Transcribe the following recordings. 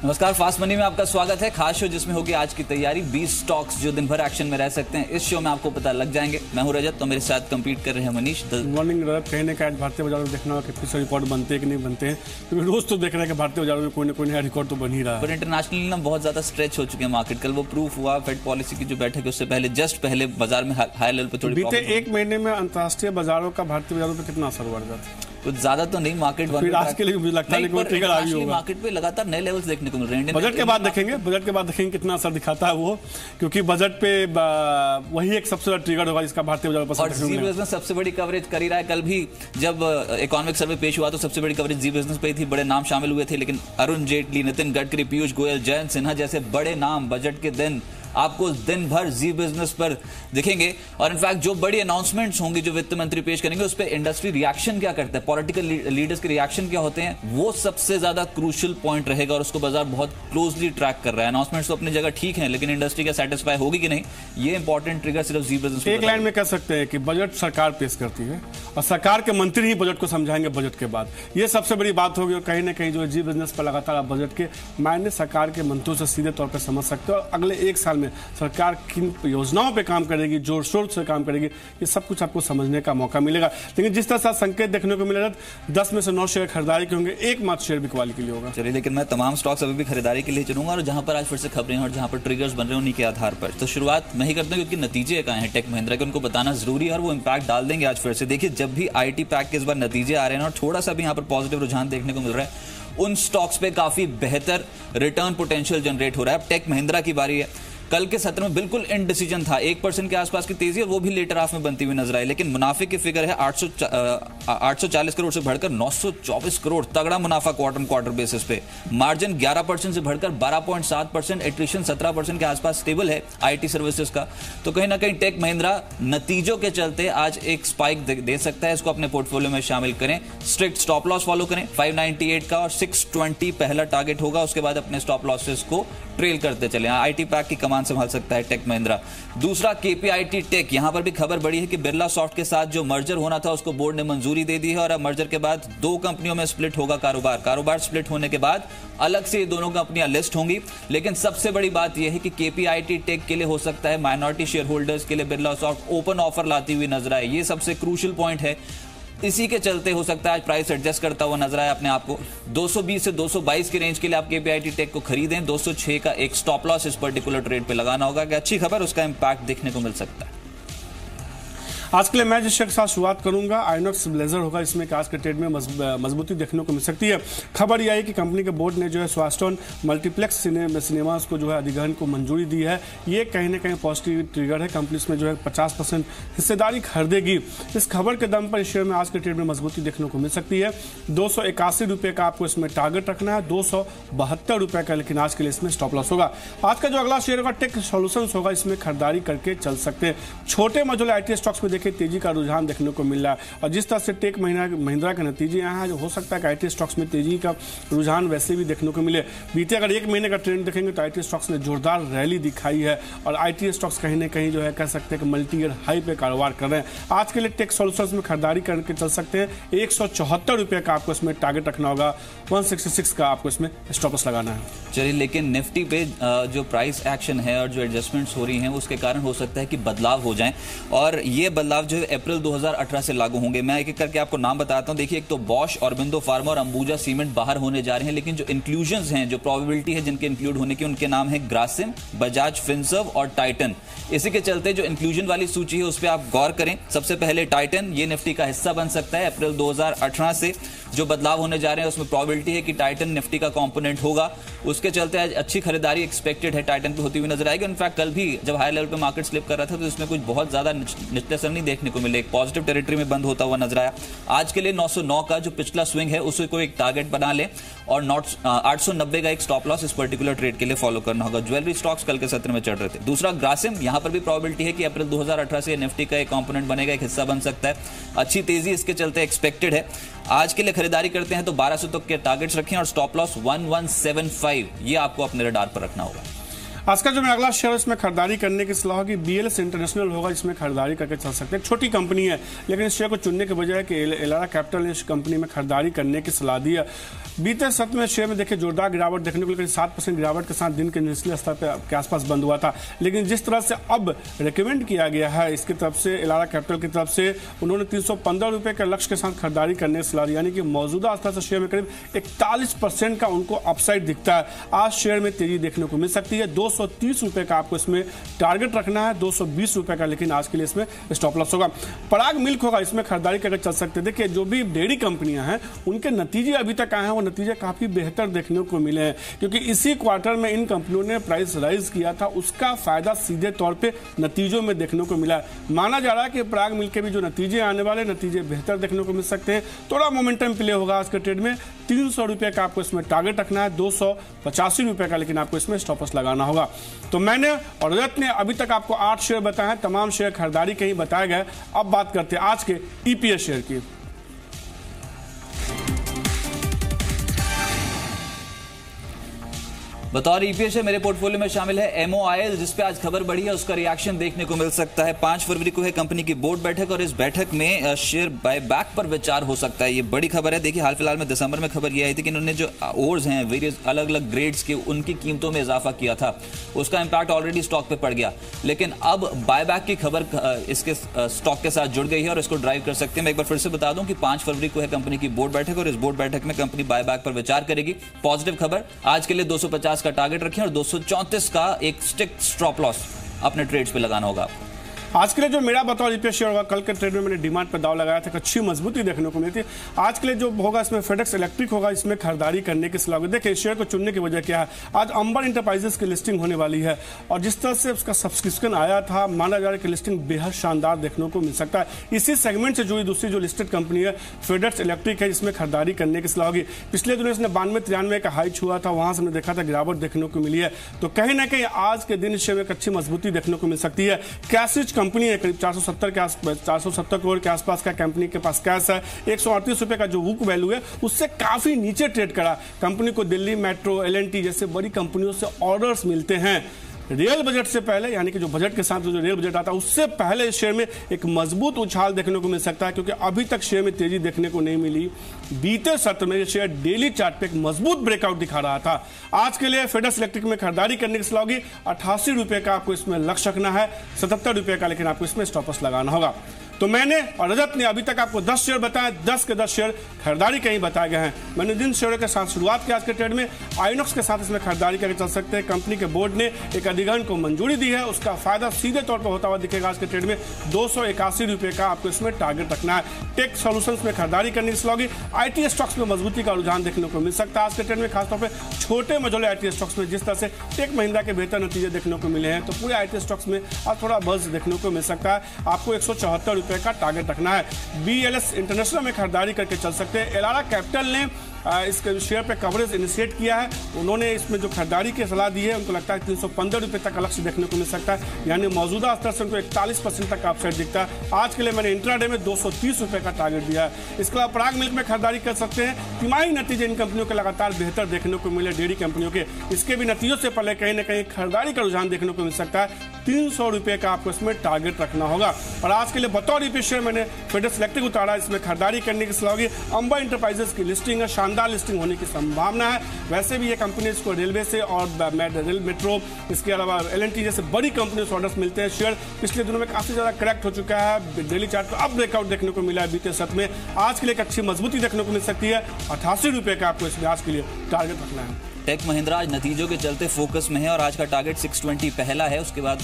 नमस्कार, fast money में आपका स्वागत है। खास शो जिसमें होगी आज की तैयारी 20 स्टॉक्स जो दिन भर एक्शन में रह सकते हैं। इस शो में आपको पता लग जाएंगे। मैं हूं रजत, तो मेरे साथ कंपीट कर रहे हैं मनीष। मॉर्निंग रजत, कहीं ना कहीं भारतीय बाजार में देखना होगा कितने रिकॉर्ड बनते हैं कि नहीं बनते हैं, क्योंकि रोज तो देख रहे हैं कि भारतीय बाजारों में कोई ना कोई नया रिकॉर्ड तो बन ही रहा है। पर इंटरनेशनली ना बहुत ज्यादा स्ट्रेच हो चुके हैं मार्केट। कल वो प्रूफ हुआ फेड पॉलिसी की जो बैठक है उससे पहले जस्ट पहले बाजार में हाई लेवल पे थोड़ी बीते एक महीने में अंतर्राष्ट्रीय बाजारों का भारतीय बाजारों पर कितना असर बढ़ जाता है? कुछ ज्यादा तो नहीं। मार्केट आज के लिए मुझे लगता है कि ट्रिगर आ गई होगा। मार्केट पे लगातार नए लेवल्स देखने को मिल रहे हैं। बजट के बाद देखेंगे कितना असर दिखाता है वो, क्योंकि बजट पे वही एक सबसे बड़ा ट्रिगर होगा जिसका भारतीय बाजार पर असर जी बिजनेस सबसे बड़ी कवरेज कर ही रहा है। कल भी जब इकोनॉमिक सर्वे पेश हुआ तो सबसे बड़ी कवरेज जी बिजनेस पे थी। बड़े नाम शामिल हुए थे, लेकिन अरुण जेटली, नितिन गडकरी, पीयूष गोयल, जयंत सिन्हा जैसे बड़े नाम बजट के दिन आपको दिन भर जी बिजनेस पर दिखेंगे। और इनफैक्ट जो बड़ी अनाउंसमेंट्स होंगी जो वित्त मंत्री पेश करेंगे उस पर इंडस्ट्री रिएक्शन क्या करता है, पॉलिटिकल लीडर्स के रिएक्शन क्या होते हैं, वो सबसे ज्यादा क्रूशियल पॉइंट रहेगा और उसको बाजार बहुत क्लोजली ट्रैक कर रहा है। अनाउंसमेंट्स तो अपनी जगह ठीक है, लेकिन इंडस्ट्री क्या सेटिस्फाई होगी कि नहीं, ये इंपॉर्टेंट ट्रिगर सिर्फ जी बिजनेस। एक लाइन में कह सकते हैं कि बजट सरकार पेश करती है और सरकार के मंत्री ही बजट को समझाएंगे बजट के बाद। ये सबसे बड़ी बात होगी और कहीं ना कहीं जो जी बिजनेस पर लगातार बजट के मायने सरकार के मंत्रियों से सीधे तौर पर समझ सकते हो। और अगले एक साल में सरकार किन योजनाओं पे काम करेगी, जोर शोर से काम करेगी, ये सब कुछ आपको समझने का मौका मिलेगा। लेकिन जिस तरह से संकेत देखने को मिलेगा 10 में से 9 शेयर खरीदारी के होंगे, एकमात्र शेयर बिकवाली के लिए होगा। चलिए, लेकिन मैं तमाम स्टॉक्स अभी भी खरीदारी के लिए चलूंगा और जहां पर आज फिर से खबरें हैं और जहां पर ट्रिगर्स बन रहे हैं उन्हीं के आधार पर। तो शुरुआत मैं ही करता हूं क्योंकि नतीजे कहाँ हैं टेक महिंद्रा के, उनको बताना जरूरी है और वो इंपैक्ट डाल देंगे आज फिर से। देखिए, जब भी आईटी पैक के इस बार नतीजे आ रहे हैं और थोड़ा सा भी यहाँ पर पॉजिटिव रुझान देखने को मिल रहा है, उन स्टॉक्स पे काफी बेहतर रिटर्न पोटेंशियल जनरेट हो रहा है। अब टेक महिंद्रा की बारी है। कल के सत्र में बिल्कुल इनडिसीजन था, 1% के आसपास की तेजी है, वो भी लेटर हाफ में बनती हुई नजर आई। लेकिन मुनाफे की फिगर है 840 करोड़ से बढ़कर 924 करोड़, तगड़ा मुनाफा क्वार्टर बेसिस पे। मार्जिन 11% से बढ़कर 12.7%, एट्रिशन 17% के आसपास स्टेबल है आईटी सर्विसेज का। तो कहीं ना कहीं टेक महिंद्रा नतीजों के चलते आज एक स्पाइक दे सकता है। इसको अपने पोर्टफोलियो में शामिल करें। स्ट्रिक्ट स्टॉप लॉस फॉलो करें 598 का और 620 पहला टारगेट होगा। उसके बाद अपने स्टॉप लॉसेस को ट्रेल करते चले। आईटी पैक की कमान संभाल सकता है टेक महिंद्रा। दूसरा केपीआईटी टेक, यहां पर भी खबर बड़ी है कि बिरला सॉफ्ट के साथ जो मर्जर होना था उसको बोर्ड ने मंजूरी दे दी है और अब मर्जर के बाद 2 कंपनियों में स्प्लिट होगा कारोबार स्प्लिट होने के बाद अलग से ये दोनों कंपनियां लिस्ट होंगी। लेकिन सबसे बड़ी बात यह है कि केपीआईटी टेक के लिए हो सकता है माइनॉरिटी शेयर होल्डर्स के लिए बिरला सॉफ्ट ओपन ऑफर लाती हुई नजर आए। ये सबसे क्रूशियल पॉइंट है। इसी के चलते हो सकता है आज प्राइस एडजस्ट करता हुआ नजर आए अपने आप को। 220 से 222 की रेंज के लिए आप केपीआईटी टेक को खरीदें। 206 का एक स्टॉप लॉस इस पर्टिकुलर ट्रेड पे लगाना होगा कि अच्छी खबर, उसका इंपैक्ट देखने को मिल सकता है। आज के लिए मैं जिस शेयर के साथ शुरुआत करूंगा आइनॉक्स ब्लेजर होगा। इसमें आज के ट्रेड में मजबूती देखने को मिल सकती है। खबर यह है कि कंपनी के बोर्ड ने जो है स्वास्टोन मल्टीप्लेक्स सिनेमास को जो है अधिग्रहण को मंजूरी दी है। ये कहीं ना कहीं पॉजिटिव ट्रिगर है। कंपनी इसमें जो है 50% हिस्सेदारी खरीदेगी। इस खबर के दम पर इस शेयर में आज के ट्रेड में मजबूती देखने को मिल सकती है। 281 रुपये का आपको इसमें टारगेट रखना है, 272 रुपये का लेकिन आज के लिए इसमें स्टॉप लॉस होगा। आज का जो अगला शेयर होगा टेक सॉल्यूशंस होगा। इसमें खरीदारी करके चल सकते हैं। छोटे मझोले आईटी स्टॉक्स में तेजी का रुझान देखने को मिल रहा है और जिस तरह से टेक महिंद्रा के नतीजे यहाँ है, जो हो सकता है कि आईटी स्टॉक्स में तेजी का रुझान वैसे भी देखने को मिले। बीते अगर एक महीने का ट्रेंड देखेंगे तो आईटी स्टॉक्स ने जोरदार रैली दिखाई है और आईटी स्टॉक्स कहीं ना कहीं जो है कह सकते हैं कि मल्टी ईयर हाई पे कारोबार कर रहे हैं। आज के लिए टेक सॉल्यूशंस में खरीदारी करके चल सकते हैं। 174 रुपये का आपको इसमें टारगेट रखना होगा, 166 का आपको इसमें स्टॉप लॉस लगाना है। चलिए, लेकिन निफ्टी पे जो प्राइस एक्शन है और जो एडजस्टमेंट्स हो रही हैं उसके कारण हो सकता है कि बदलाव हो जाएं और ये बदलाव जो अप्रैल 2018 से लागू होंगे। मैं एक एक करके आपको नाम बताता हूं। देखिए, एक तो बॉश, ऑरबिंदो फार्मा और अंबुजा सीमेंट बाहर होने जा रहे हैं, लेकिन जो इंक्लूजन्स हैं, जो प्रोबेबिलिटी है जिनके इंक्लूड होने की, उनके नाम है ग्रासिम, बजाज फिनसर्व और टाइटन। इसी के चलते जो इंक्लूजन वाली सूची है उस पर आप गौर करें। सबसे पहले टाइटन, ये निफ्टी का हिस्सा बन सकता है। अप्रैल 2018 से जो बदलाव होने जा रहे हैं उसमें प्रोबेबिलिटी है कि टाइटन निफ्टी का कंपोनेंट होगा। उसके चलते आज अच्छी खरीदारी एक्सपेक्टेड है टाइटन पे होती हुई नजर आएगी। इनफैक्ट कल भी जब हाई लेवल पे मार्केट स्लिप कर रहा था तो इसमें कुछ बहुत ज्यादा निचले नहीं देखने को मिले, एक पॉजिटिव टेरिटरी में बंद होता हुआ नजर आया। आज के लिए 909 का जो पिछला स्विंग है उसे को एक टारगेट बना ले और 890 का एक स्टॉप लॉस इस पर्टिकुलर ट्रेड के लिए फॉलो करना होगा। ज्वेलरी स्टॉक्स कल के सत्र में चढ़ रहे थे। दूसरा ग्रासिम, यहां पर भी प्रोबेबिलिटी है कि अप्रैल 2018 से निफ्टी का एक कंपोनेंट बनेगा, एक हिस्सा बन सकता है। अच्छी तेजी इसके चलते एक्सपेक्टेड है। आज के लिए खरीदारी करते हैं तो 1200 तक के टारगेट्स रखें और स्टॉप लॉस 1175 ये आपको अपने रडार पर रखना होगा। आज का जो मैं अगला शेयर इसमें खरीदारी करने की सलाह होगी BLS इंटरनेशनल होगा, इसमें खरीदारी करके चल सकते हैं। छोटी कंपनी है लेकिन इस शेयर को चुनने के बजाय कि एलारा कैपिटल ने इस कंपनी में खरीदारी करने की सलाह दी है। बीते सत्र में शेयर में देखिए जोरदार गिरावट देखने को मिली, 7% गिरावट के साथ दिन के निचले स्तर के आसपास बंद हुआ था। लेकिन जिस तरह से अब रिकमेंड किया गया है इसकी तरफ से, एलारा कैपिटल की तरफ से, उन्होंने 315 रुपये के लक्ष्य के साथ खरीदारी करने की सलाह दी, यानी कि मौजूदा स्तर से शेयर में करीब 41% का उनको अपसाइड दिखता है। आज शेयर में तेजी देखने को मिल सकती है। 230 रुपये का आपको इसमें टारगेट रखना है, 220 रुपये का लेकिन आज के लिए इसमें स्टॉप लॉस होगा। पराग मिल्क होगा, इसमें खरीदारी करके चल सकते हैं। देखिए जो भी डेयरी कंपनियां हैं उनके नतीजे अभी तक आए हैं, वो नतीजे काफी बेहतर देखने को मिले हैं, क्योंकि इसी क्वार्टर में इन कंपनियों ने प्राइस राइज किया था, उसका फायदा सीधे तौर पे नतीजों में देखने को मिला है। माना जा रहा है कि पराग मिल्क के भी जो नतीजे आने वाले नतीजे बेहतर देखने को मिल सकते हैं। थोड़ा मोमेंटम प्ले होगा आज के ट्रेड में। 300 रुपये का आपको इसमें टारगेट रखना है, 285 रुपये का लेकिन आपको इसमें स्टॉप लॉस लगाना होगा। तो मैंने और रजत ने अभी तक आपको 8 शेयर बताए हैं, तमाम शेयर खरीदारी के ही बताए गए। अब बात करते हैं आज के EPS शेयर की। बतौर EPS है मेरे पोर्टफोलियो में शामिल है MOIL, जिसपे आज खबर बढ़ी है, उसका रिएक्शन देखने को मिल सकता है। 5 फरवरी को है कंपनी की बोर्ड बैठक और इस बैठक में शेयर बायबैक पर विचार हो सकता है। ये बड़ी खबर है। देखिए हाल फिलहाल में दिसंबर में खबर ये आई थी कि इन्होंने जो ओर्स हैं वेरियस अलग अलग ग्रेड्स के, उनकी कीमतों में इजाफा किया था, उसका इंपैक्ट ऑलरेडी स्टॉक पे पड़ गया। लेकिन अब बायबैक की खबर इसके स्टॉक के साथ जुड़ गई है और इसको ड्राइव कर सकते हैं। मैं एक बार फिर से बता दूं कि 5 फरवरी को है कंपनी की बोर्ड बैठक और इस बोर्ड बैठक में कंपनी बायबैक पर विचार करेगी। पॉजिटिव खबर। आज के लिए 250 का टारगेट रखें और 234 का एक स्टिक स्टॉप लॉस अपने ट्रेड्स पे लगाना होगा। आज के लिए जो मेरा बतौर EPS शेयर होगा, कल के ट्रेड में मैंने डिमांड पर दाव लगाया था, अच्छी मजबूती देखने को मिली थी। आज के लिए जो होगा इसमें FedEx इलेक्ट्रिक होगा, इसमें खरीदारी करने की सलाह। देखिए शेयर को चुनने की वजह क्या है, आज अंबर इंटरप्राइजेस की लिस्टिंग होने वाली है और जिस तरह से उसका सब्सक्रिप्शन आया था, माना जा रहा है कि लिस्टिंग बेहद शानदार देखने को मिल सकता है। इसी सेगमेंट से जुड़ी दूसरी जो लिस्टेड कंपनी है FedEx इलेक्ट्रिक है, जिसमें खरीदारी करने की सलाह होगी। पिछले दिनों इसने 92-93 का हाई छुआ था, वहां से हमने देखा था गिरावट देखने को मिली है। तो कहीं ना कहीं आज के दिन शेयर में एक अच्छी मजबूती देखने को मिल सकती है। कैश कंपनी है, करीब 470 करोड़ के आसपास का कंपनी के पास कैश है। 138 रुपए का जो बुक वैल्यू है उससे काफी नीचे ट्रेड करा। कंपनी को दिल्ली मेट्रो, L&T जैसे बड़ी कंपनियों से ऑर्डर्स मिलते हैं। रियल बजट से पहले, यानी कि जो बजट के साथ जो रियल बजट आता है उससे पहले शेयर में एक मजबूत उछाल देखने को मिल सकता है, क्योंकि अभी तक शेयर में तेजी देखने को नहीं मिली। बीते सत्र में शेयर डेली चार्ट पे एक मजबूत ब्रेकआउट दिखा रहा था। आज के लिए FedEx इलेक्ट्रिक में खरीदारी करने की सलाह होगी। 88 रुपये का आपको इसमें लक्ष्य रखना है, 77 रुपये का लेकिन आपको इसमें स्टॉप लॉस लगाना होगा। तो मैंने और रजत ने अभी तक आपको 10 शेयर बताए, 10 के 10 शेयर खरीदारी के ही बताए गए हैं। मैंने जिन शेयरों के साथ शुरुआत की आज के ट्रेड में, आइनॉक्स के साथ इसमें खरीदारी करके चल सकते हैं। कंपनी के बोर्ड ने एक अधिग्रहण को मंजूरी दी है, उसका फायदा सीधे तौर पर होता हुआ दिखेगा। आज के ट्रेड में 281 रुपये का आपको इसमें टारगेट रखना है। टेक सॉल्यूशंस में खरीदारी करने की सलाह होगी। IT स्टॉक्स में मजबूती का रुझान देखने को मिल सकता है आज के ट्रेड में, खासतौर पर छोटे मझोले IT स्टॉक्स में। जिस तरह से टेक महिंद्रा के बेहतर नतीजे देखने को मिले हैं, तो पूरे IT स्टॉक्स में आज थोड़ा बज़ देखने को मिल सकता है। आपको 174 रुपये का टारगेट रखना है। BLS इंटरनेशनल में खरीदारी करके चल सकते हैं। एलारा कैपिटल ने इस शेयर पे कवरेज इनिशिएट किया है, उन्होंने इसमें जो खरीदारी की सलाह दी है, उनको लगता है 315 रुपये तक का लक्ष्य देखने को मिल सकता है, यानी मौजूदा स्तर से उनको 41% तक का अपसाइड दिखता है। आज के लिए मैंने इंट्राडे में 230 रुपये का टारगेट दिया है। इसके अलावा पराग मिल्क में खरीदारी कर सकते हैं। तिमाही नतीजे इन कंपनियों के लगातार बेहतर देखने को मिले, डेयरी कंपनियों के। इसके भी नतीजों से पहले कहीं ना कहीं खरीदारी का रुझान देखने को मिल सकता है। 300 रुपये का आपको इसमें टारगेट रखना होगा। और आज के लिए बतौर EPS शेयर मैंने FedEx इलेक्ट्रिक उतारा, इसमें खरीदारी करने की सलाह होगी। अंबर इंटरप्राइजेस की लिस्टिंग है, शानदार लिस्टिंग होने की संभावना है। वैसे भी ये कंपनी इसको रेलवे से और रेल मेट्रो, इसके अलावा L&T जैसे बड़ी कंपनियों से ऑर्डर्स मिलते हैं। शेयर पिछले दिनों में काफी ज्यादा करेक्ट हो चुका है, डेली चार्ट पर अब ब्रेकआउट देखने को मिला है बीते सत्र में। आज के लिए एक अच्छी मजबूती देखने को मिल सकती है। 88 रुपये का आपको इसमें आज के लिए टारगेट रखना है। टेक महिंद्रा आज नतीजों के चलते फोकस में है और आज का टारगेट 620 पहला है। उसके बाद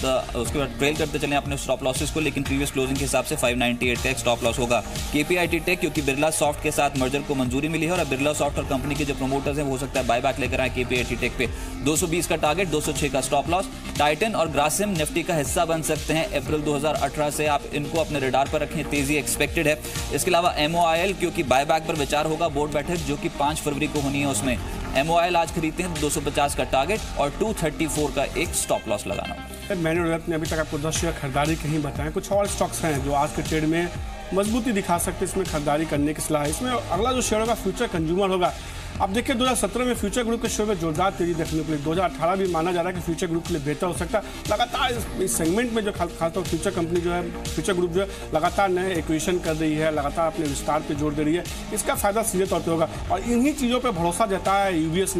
ट्रेल करते चले अपने स्टॉप लॉसेस को, लेकिन प्रीवियस क्लोजिंग के हिसाब से 598 का एक स्टॉप लॉस होगा। KPIT टेक, क्योंकि बिरला सॉफ्ट के साथ मर्जर को मंजूरी मिली है और अब बिरला सॉफ्ट और कंपनी के जो प्रमोटर्स हैं, हो सकता है बायबैक लेकर आए KPIT टेक पे। 220 का टारगेट, 206 का स्टॉप लॉस। टाइटन और ग्रासिम निफ्टी का हिस्सा बन सकते हैं अप्रैल 2018 से, आप इनको अपने रडार पर रखें, तेजी एक्सपेक्टेड है। इसके अलावा MOIL, क्योंकि बायबैक पर विचार होगा, बोर्ड बैठक जो कि 5 फरवरी को होनी है, उसमें MOIL आज खरीदते हैं। 250 का टारगेट और 234 का एक स्टॉप लॉस लगाना। मैंने रजत ने अभी तक आपको 10 शेयर खरीदारी कहीं बताएं। कुछ और स्टॉक्स हैं जो आज के ट्रेड में मजबूती दिखा सकते हैं, इसमें खरीदारी करने की सलाह है। इसमें अगला जो शेयर होगा फ्यूचर कंज्यूमर होगा। अब देखिए 2017 में फ्यूचर ग्रुप के शेयर में जोरदार तेजी देखने को मिली। 2018 भी माना जा रहा है कि फ्यूचर ग्रुप के लिए बेहतर हो सकता है। लगातार इस सेगमेंट में जो खासतौर फ्यूचर कंपनी जो है, फ्यूचर ग्रुप जो है लगातार नए एक्विजिशन कर रही है, लगातार अपने विस्तार पे जोर दे रही है, इसका फायदा सीधे तौर पे होगा। और इन्हीं चीज़ों पे भरोसा जताया है यूबीएस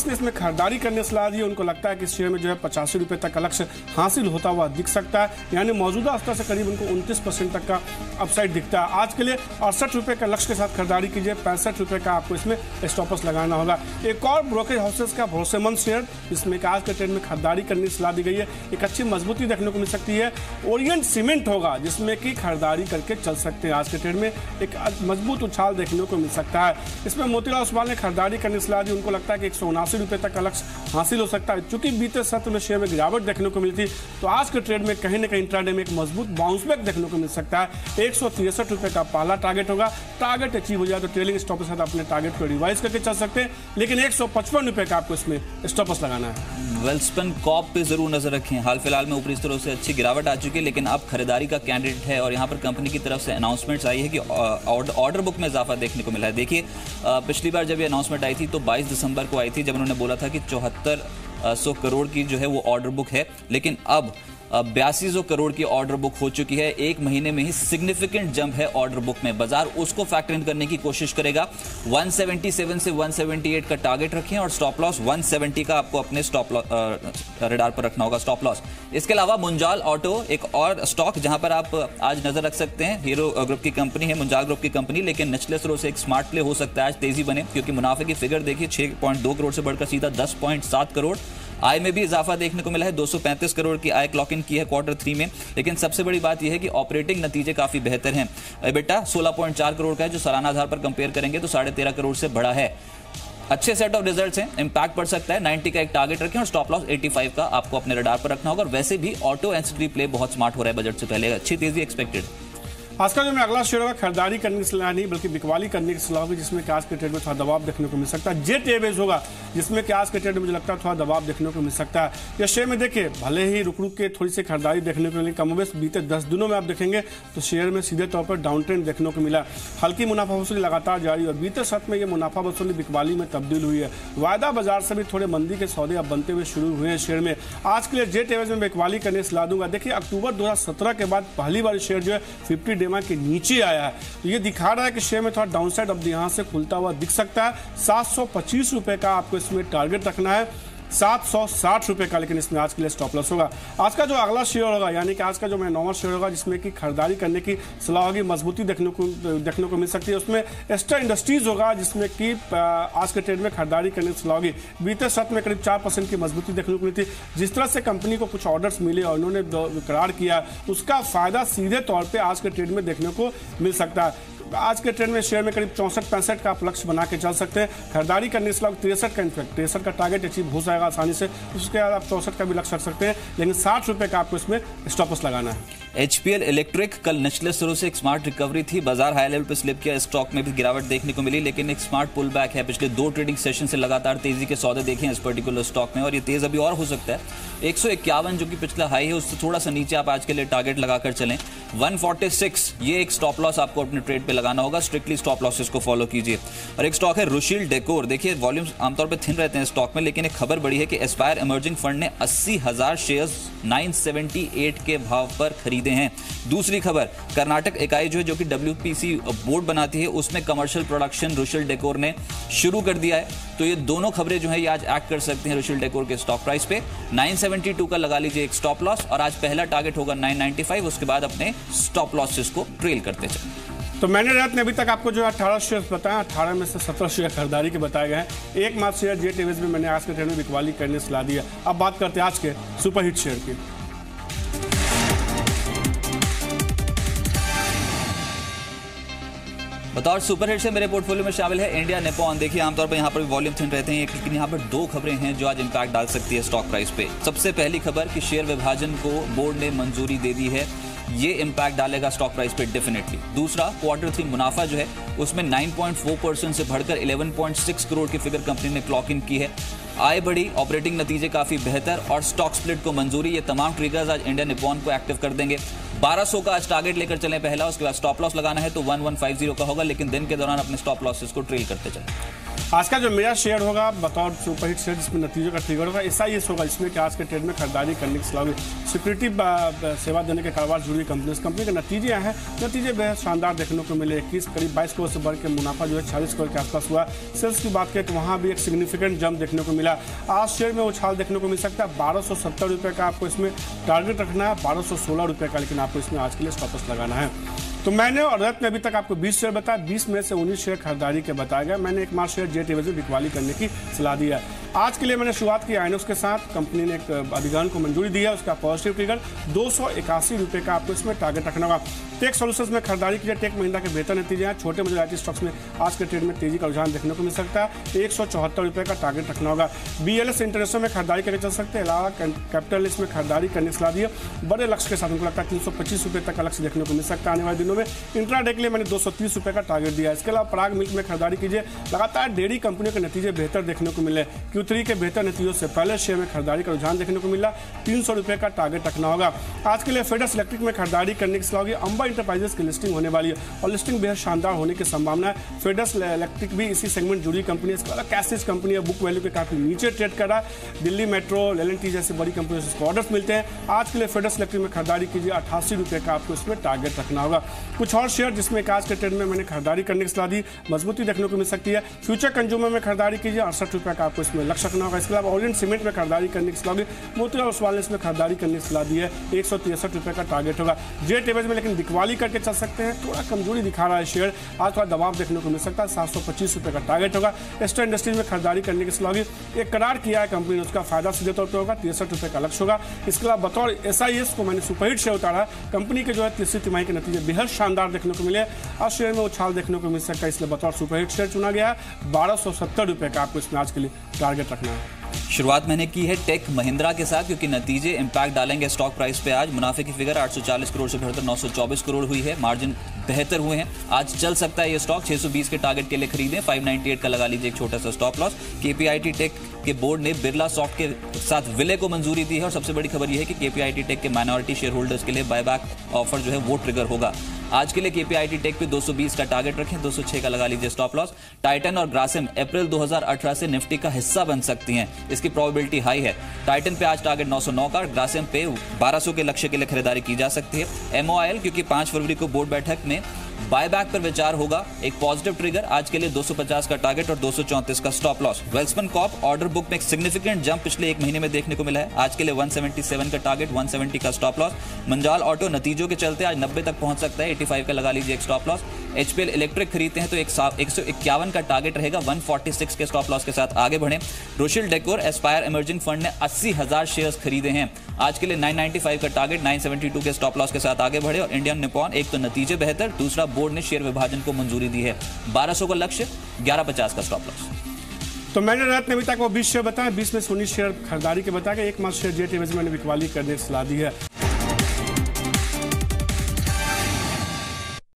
ने इसमें खरीदारी करने की सलाह दी है। उनको लगता है कि शेयर में जो है 85 रुपये तक का लक्ष्य हासिल होता हुआ दिख सकता है, यानी मौजूदा स्तर से करीब उनको 29% तक का अपसाइड दिखता है। आज के लिए 68 रुपये का लक्ष्य के साथ खरीदारी कीजिए, 65 रुपये का आपको इसमें स्टॉप लॉस लगाना होगा। एक और ब्रोकरेज हाउसेस का भरोसेमंद शेयर जिसमें आज के ट्रेड में खरीदारी करने की सलाह दी गई है, एक अच्छी मजबूती देखने को मिल सकती है। ओरिएंट सीमेंट होगा जिसमें कि खरीदारी करके चल सकते हैं। आज के ट्रेड में एक मजबूत उछाल देखने को मिल सकता है। इसमें मोतीलाल ओसवाल ने खरीदारी करने की सलाह दी। उनको लगता है कि 179 रुपये तक का लक्ष्य हासिल हो सकता है। चूंकि बीते सत्र में शेयर में गिरावट देखने को मिली थी, तो आज के ट्रेड में कहीं ना कहीं इंट्राडे में एक मजबूत बाउंस बैक देखने को मिल सकता है। 163 रुपये का पहला टारगेट होगा। टारगेट अचीव हो जाए तो ट्रेलिंग स्टॉप के साथ अपने टारगेट को रिवाइज करके चल सकते हैं, लेकिन 155 रुपये का आपको इसमें स्टॉप लॉस लगाना है। वेल्सपन कॉर्प पे जरूर नजर रखें। हाल फिलहाल में ऊपरी स्तरों से अच्छी गिरावट आ चुकी है, लेकिन अब खरीदारी का कैंडिडेट है और यहाँ पर कंपनी की तरफ से अनाउंसमेंट्स आई है कि ऑर्डर बुक में इजाफा देखने को मिला है। देखिए पिछली बार जब ये अनाउंसमेंट आई थी तो 22 दिसंबर को आई थी, जब उन्होंने बोला था कि 7400 करोड़ की जो है वो ऑर्डर बुक है, लेकिन अब 8200 करोड़ की ऑर्डर बुक हो चुकी है। एक महीने में ही सिग्निफिकेंट जंप है ऑर्डर बुक में। बाजार उसको फैक्टर इन करने की कोशिश करेगा। 177 से 178 का टारगेट रखें और स्टॉप लॉस 170 का आपको अपने स्टॉप रडार पर रखना होगा स्टॉप लॉस। इसके अलावा मुंजाल ऑटो एक और स्टॉक जहां पर आप आज नजर रख सकते हैं। हीरो ग्रुप की कंपनी है, मुंजाल ग्रुप की कंपनी, लेकिन निचले स्तरों से एक स्मार्ट प्ले हो सकता है आज तेजी बने, क्योंकि मुनाफे की फिगर देखिए 6.2 करोड़ से बढ़कर सीधा 10.7 करोड़। आय में भी इजाफा देखने को मिला है, 235 करोड़ की आय क्लॉक इन की है Q3 में। लेकिन सबसे बड़ी बात यह है कि ऑपरेटिंग नतीजे काफी बेहतर हैं। EBITDA 16.4 करोड़ का है, जो सालाना आधार पर कंपेयर करेंगे तो 13.5 करोड़ से बढ़ा है। अच्छे सेट ऑफ रिजल्ट्स हैं, इंपैक्ट पड़ सकता है। 90 का एक टारगेट रखें और स्टॉप लॉस 85 का आपको अपने रडार पर रखना होगा। और वैसे भी ऑटो एनसीटी प्ले बहुत स्मार्ट हो रहा है बजट से पहले, अच्छी तेजी एक्सपेक्टेड। आज का जो मैं अगला शेयर होगा खरीदारी करने की सलाह नहीं बल्कि बिकवाली करने की सलाह होगी, जिसमें कि आज के ट्रेड में थोड़ा दबाव देखने को मिल सकता है। जेट एयरवेज होगा जिसमें कि आज के ट्रेड में मुझे लगता है थोड़ा दबाव देखने को मिल सकता है। यह शेयर में देखिए भले ही रुक के थोड़ी सी खरीदारी देखने को मिली, कमोबेश बीते 10 दिनों में आप देखेंगे तो शेयर में सीधे तौर पर डाउन ट्रेंड देखने को मिला। हल्की मुनाफा वसूली लगातार जारी और बीते सत्र में यह मुनाफा वसूली बिकवाली में तब्दील हुई है। वायदा बाजार से भी थोड़े मंदी के सौदे अब बनते हुए शुरू हुए हैं शेयर में। आज के लिए जेट एयरवेज में बिकवाली करने की सलाह दूंगा। देखिए अक्टूबर 2017 के बाद पहली बार शेयर जो है 50 डेमा के नीचे आया है, तो ये दिखा रहा है कि शेयर में थोड़ा डाउनसाइड अब यहां से खुलता हुआ दिख सकता है। 725 रुपए का आपको इसमें टारगेट रखना है, 760 रुपए का, लेकिन इसमें आज के लिए स्टॉप लॉस होगा। आज का जो अगला शेयर होगा, यानी कि आज का जो मैं नॉर्मल शेयर होगा जिसमें कि खरीदारी करने की सलाह होगी, मजबूती देखने को मिल सकती है, उसमें एस्टर इंडस्ट्रीज होगा जिसमें कि आज के ट्रेड में खरीदारी करने की सलाह होगी। बीते सत्र में करीब 4% की मजबूती देखने को मिली थी। जिस तरह से कंपनी को कुछ ऑर्डर्स मिले और उन्होंने करार किया, उसका फायदा सीधे तौर पर आज के ट्रेड में देखने को मिल सकता है। आज के ट्रेंड में शेयर में करीब 64-65 का आप लक्ष्य बना के चल सकते हैं। खरीदारी करने से 63 का टारगेट अचीव हो जाएगा आसानी से। उसके बाद आप 64 का भी लक्ष्य रख सकते हैं, लेकिन 60 रुपए का आपको इसमें स्टॉप लॉस लगाना है। HPL इलेक्ट्रिक कल निचले स्तरों से एक स्मार्ट रिकवरी थी, बाजार हाई लेवल पर स्लिप किया, स्टॉक में भी गिरावट देखने को मिली, लेकिन एक स्मार्ट पुल बैक है। पिछले 2 ट्रेडिंग सेशन से लगातार तेजी के सौदे देखे हैं इस पर्टिकुलर स्टॉक में, और ये तेज अभी और हो सकता है। 151 जो कि पिछला हाई है उससे थोड़ा सा नीचे आप आज के लिए टारगेट लगाकर चलें। 146 ये एक स्टॉप लॉस आपको अपने ट्रेड पे लगाना होगा। स्ट्रिक्टली स्टॉप लॉसेस को फॉलो कीजिए। और एक स्टॉक है रुशील डेकोर। देखिए वॉल्यूम्स आमतौर पे थिन रहते हैं स्टॉक में, लेकिन एक खबर बड़ी है कि एस्पायर इमर्जिंग फंड ने 80,000 शेयर्स 978 के भाव पर खरीदे हैं। दूसरी खबर, कर्नाटक इकाई जो कि WPC बोर्ड बनाती है, उसमें कमर्शियल प्रोडक्शन रुशील डेकोर ने शुरू कर दिया है। तो ये दोनों खबरें जो है ये आज एक्ट कर सकते हैं रुशील डेकोर के स्टॉक प्राइस पे। 972 का लगा लीजिए एक स्टॉप लॉस, और आज पहला टारगेट होगा 995। उसके बाद अपने स्टॉप लॉसेस को ट्रेल करते चलें। तो मैंने रात में अभी तक आपको जो है 18 शेयर बताया, 18 में से 17 शेयर खरीदारी के बताए गए हैं। एकमात्र शेयर जेट एयरवेज में मैंने आज के ट्रेड में बिकवाली करने सलाह दी है। अब बात करते हैं आज के सुपरहिट शेयर की। बतौर सुपरहिट से मेरे पोर्टफोलियो में शामिल है इंडिया निपॉन। देखिए आमतौर पर यहाँ पर वॉल्यूम थिन रहते हैं, लेकिन यहाँ पर 2 खबरें हैं जो आज इंपैक्ट डाल सकती है स्टॉक प्राइस पे। सबसे पहली खबर कि शेयर विभाजन को बोर्ड ने मंजूरी दे दी है, ये इंपैक्ट डालेगा स्टॉक प्राइस पे डेफिनेटली। दूसरा, Q3 मुनाफा जो है उसमें 9.4% से बढ़कर 11.6 करोड़ की फिगर कंपनी ने क्लॉक इन की है। आय बढ़ी, ऑपरेटिंग नतीजे काफी बेहतर और स्टॉक स्प्लिट को मंजूरी। ये तमाम ट्रिगर्स आज इंडिया निपॉन को एक्टिव कर देंगे। 1200 का आज टारगेट लेकर चलें पहला, उसके बाद स्टॉप लॉस लगाना है तो 1150 का होगा, लेकिन दिन के दौरान अपने स्टॉप लॉसेस को ट्रेल करते चलें। आज का जो मेरा शेयर होगा बतौर सुपरहिट शेयर जिसमें नतीजों का ट्रिगर होगा SIS होगा, इसमें कि आज के ट्रेड में खरीदारी करने की सलाह। सिक्योरिटी सेवा देने के कारोबार जुड़ी कंपनी के नतीजे हैं, नतीजे बेहद शानदार देखने को मिले। 21 करीब 22 करोड़ से बढ़ के मुनाफा जो है 46 करोड़ के आसपास हुआ। सेल्स की बात करें तो वहाँ भी एक सिग्निफिकेंट जंप देखने को मिला। आज शेयर में उछाल देखने को मिल सकता है। 1270 रुपये का आपको इसमें टारगेट रखना है, 1216 रुपये का, लेकिन आपको इसमें आज के लिए स्टॉप लॉस लगाना है। तो मैंने और रत्न ने अभी तक आपको 20 शेयर बताया, 20 में से 19 शेयर खरीदारी के बताया गया। मैंने एक मार शेयर जेट एवेज में बिकवाली करने की सलाह दी है। आज के लिए मैंने शुरुआत की आइनॉक्स के साथ। कंपनी ने एक अधिग्रहण को मंजूरी दी है, उसका पॉजिटिव ट्रिगर 281 रुपये का आपको इसमें टारगेट रखना होगा। टेक सॉल्यूशंस में खरीदारी कीजिए, टेक महिंद्रा के बेहतर नतीजे हैं। छोटे मजदूर IT स्टॉक्स में आज के ट्रेड में तेजी का रुझान देखने को मिल सकता है। 174 रुपये का टारगेट रखना होगा। BLS इंटरनेशनल में खरीदारी करके चल सकते हैं। अलावा कैपिटल इसमें खरीदारी करने की सलाह दी है। बड़े लक्ष्य के साथ उनको लगता है 325 रुपये तक का लक्ष्य देखने को मिल सकता है आने वाले दिनों में। इंट्राडे के लिए मैंने 230 रुपये का टारगेट दिया है। इसके अलावा पराग मिल्क में खरीदारी कीजिए। लगातार डेयरी कंपनियों के नतीजे बेहतर देखने को मिले। Q3 के बेहतर नतीजों से पहले शेयर में खरीदारी का रुझान देखने को मिला। 300 रुपये का टारगेट रखना होगा। आज के लिए फेडस इलेक्ट्रिक में खरीदारी करने की सलाह होगी। अंबा इंटरप्राइजेस की लिस्टिंग होने वाली है और लिस्टिंग बेहद शानदार होने की संभावना है। फेडस इलेक्ट्रिक भी इसी सेगमेंट जुड़ी कंपनी है। इसके अलावा कैसेज कंपनी है, बुक वैल्यू के काफी नीचे ट्रेड कर रहा है। दिल्ली मेट्रो, L&T जैसे बड़ी कंपनियों से इसको ऑर्डर्स मिलते हैं। आज के लिए फेडस इलेक्ट्रिक में खरीदारी कीजिए। 88 रुपये का आपको इसमें टारगेट रखना होगा। कुछ और शेयर जिसमें आज के ट्रेड में मैंने खरीदारी करने की सलाह दी, मजबूती देखने को मिल सकती है। फ्यूचर कंज्यूमर में खरीदारी कीजिए। 68 रुपये का आपको इसमें लक्ष्य रखना होगा। इसके अलावा ओरिएंट सीमेंट में खरीदारी करने की सलाह दी। मोतीलाल ओसवाल ने इसमें खरीदारी करने की सलाह दी है। 163 रुपये का टारगेट होगा। जेट एवेज में लेकिन बिकवाली करके चल सकते हैं। थोड़ा कमजोरी दिखा रहा है शेयर, आज थोड़ा दबाव देखने को मिल सकता है। 725 रुपये का टारगेट होगा। एस्टर इंडस्ट्रीज में खरीदारी करने की सलाह दी। एक करार किया है कंपनी ने, उसका फायदा सीधे तौर पर होगा। 63 रुपये का लक्ष्य होगा। इसके अलावा बतौर SIS को मैंने सुपरहिट शेयर उतारा। कंपनी के जो है तीसरी तिमाही के नतीजे बेहद शानदार देखने को मिले। आज शेयर में उछाल देखने को मिल सकता है, इसलिए बतौर सुपरहिट शेयर चुना गया है। 1270 रुपये का आपको इसमें आज के लिए टारगेट रखना है। शुरुआत मैंने की है टेक महिंद्रा के साथ, क्योंकि नतीजे इंपैक्ट डालेंगे स्टॉक प्राइस पे। आज मुनाफे की फिगर 840 करोड़ से बढ़कर 924 करोड़ हुई है। मार्जिन बेहतर हुए हैं। आज चल सकता है ये स्टॉक। 620 के टारगेट के लिए खरीदें। 598 का लगा लीजिए एक छोटा सा स्टॉप लॉस। KPIT टेक के बोर्ड ने बिरला सॉफ्ट के साथ विलय को मंजूरी दी है और सबसे बड़ी खबर यह है कि KPIT टेक के माइनॉरिटी शेयर होल्डर्स के लिए बायबैक ऑफर जो है वो ट्रिगर होगा। आज के लिए KPIT टेक पे 220 का टारगेट रखें। 206 का लगा लीजिए स्टॉप लॉस। टाइटन और ग्रासिम अप्रैल 2018 से निफ्टी का हिस्सा बन सकती हैं, इसकी प्रोबेबिलिटी हाई है। टाइटन पे आज टारगेट 909 का, ग्रासिम पे 1200 के लक्ष्य के लिए खरीदारी की जा सकती है। MOIL क्योंकि 5 फरवरी को बोर्ड बैठक में बायबैक पर विचार होगा, एक पॉजिटिव ट्रिगर। आज के लिए 250 का टारगेट और 234 का stop loss. Welspun Corp order book में एक सिग्निफिकेंट जंप पिछले एक महीने में देखने को मिला है। आज के लिए 177 का टारगेट, 170 का स्टॉप लॉस। मंजाल ऑटो नतीजों के चलते आज 90 तक पहुंच सकता है। 85 का लगा लीजिए एक स्टॉप लॉस। HPL इलेक्ट्रिक खरीदते हैं तो 151 का टारगेट रहेगा। 146 के स्टॉप लॉस के साथ आगे बढ़े। रोशिल डेकोर एस्पायर इमर्जिंग फंड ने 80,000 शेयर्स खरीदे हैं। आज के लिए 995 का टारगेट, 972 के स्टॉप लॉस के साथ आगे बढ़े। और इंडियन निपॉन, एक तो नतीजे बेहतर, दूसरा बोर्ड ने शेयर विभाजन को मंजूरी दी है। 1200 का लक्ष्य, 1150 का स्टॉप लॉस। तो मैंने रात में अभी तक वो 20 शेयर बताया, 20 में 19 शेयर खरीदारी के बताया। एक मास शेयर जेट एवेज मैंने बिकवाली करने की सलाह दी है।